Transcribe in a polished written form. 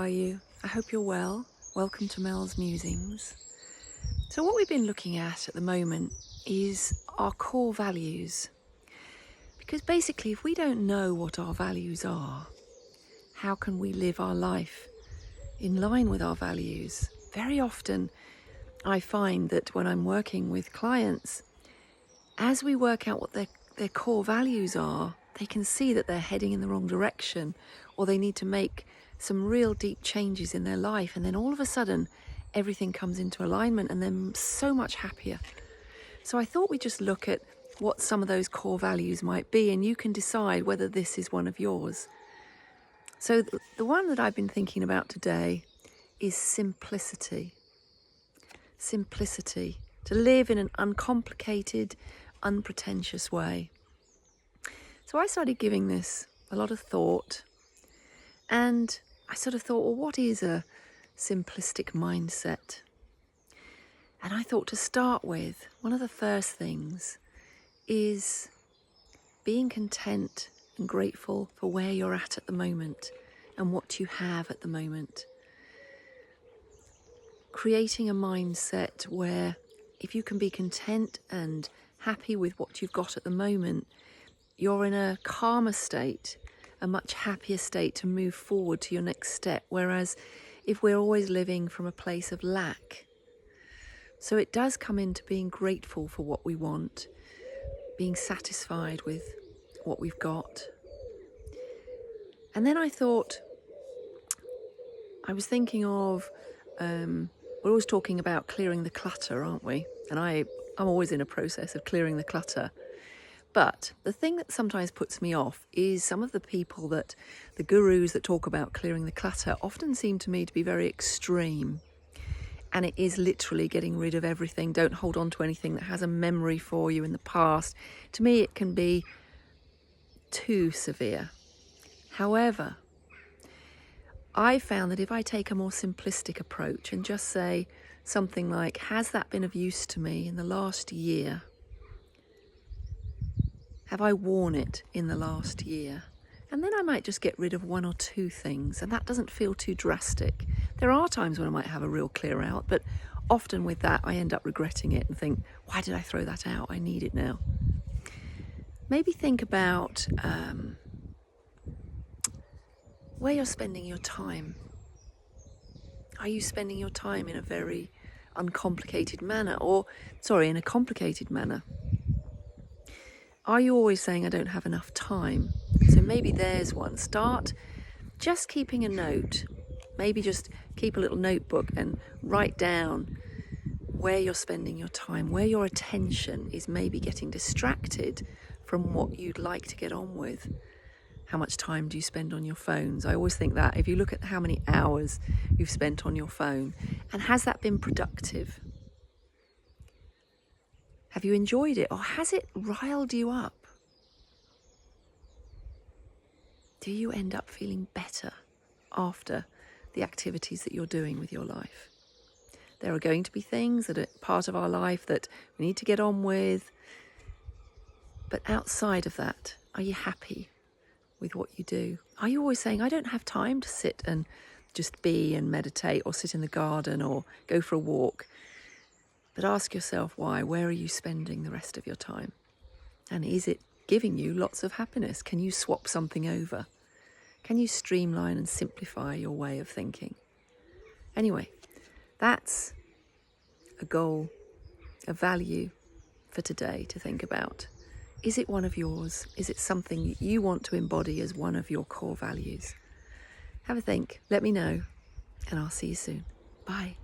are you? I hope you're well. Welcome to Mel's Musings. So what we've been looking at the moment is our core values. Because basically, if we don't know what our values are, how can we live our life in line with our values? Very often, I find that when I'm working with clients, as we work out what their core values are, they can see that they're heading in the wrong direction, or they need to make some real deep changes in their life. And then all of a sudden, everything comes into alignment and they're so much happier. So I thought we'd just look at what some of those core values might be, and you can decide whether this is one of yours. So the one that I've been thinking about today is simplicity. Simplicity. To live in an uncomplicated, unpretentious way. So I started giving this a lot of thought, and I sort of thought, well, what is a simplistic mindset? And I thought to start with, one of the first things is being content and grateful for where you're at the moment and what you have at the moment. Creating a mindset where if you can be content and happy with what you've got at the moment, you're in a calmer state, a much happier state to move forward to your next step. Whereas if we're always living from a place of lack, so it does come into being grateful for what we want, being satisfied with what we've got. And then I thought, I was thinking of, we're always talking about clearing the clutter, aren't we? And I'm always in a process of clearing the clutter. But the thing that sometimes puts me off is some of the people that, the gurus that talk about clearing the clutter, often seem to me to be very extreme. And it is literally getting rid of everything. Don't hold on to anything that has a memory for you in the past. To me, it can be too severe. However, I found that if I take a more simplistic approach and just say something like, has that been of use to me in the last year? Have I worn it in the last year? And then I might just get rid of one or two things, and that doesn't feel too drastic. There are times when I might have a real clear out, but often with that I end up regretting it and think, why did I throw that out? I need it now. Maybe think about where you're spending your time. Are you spending your time in a very uncomplicated manner, in a complicated manner? Are you always saying, I don't have enough time? So maybe there's one. Start just keeping a note. Maybe just keep a little notebook and write down where you're spending your time, where your attention is maybe getting distracted from what you'd like to get on with. How much time do you spend on your phones? I always think that if you look at how many hours you've spent on your phone, and has that been productive? Have you enjoyed it, or has it riled you up? Do you end up feeling better after the activities that you're doing with your life? There are going to be things that are part of our life that we need to get on with. But outside of that, are you happy with what you do? Are you always saying, I don't have time to sit and just be and meditate, or sit in the garden, or go for a walk? But ask yourself why. Where are you spending the rest of your time? And is it giving you lots of happiness? Can you swap something over? Can you streamline and simplify your way of thinking? Anyway, that's a goal, a value for today to think about. Is it one of yours? Is it something you want to embody as one of your core values? Have a think, let me know, and I'll see you soon. Bye.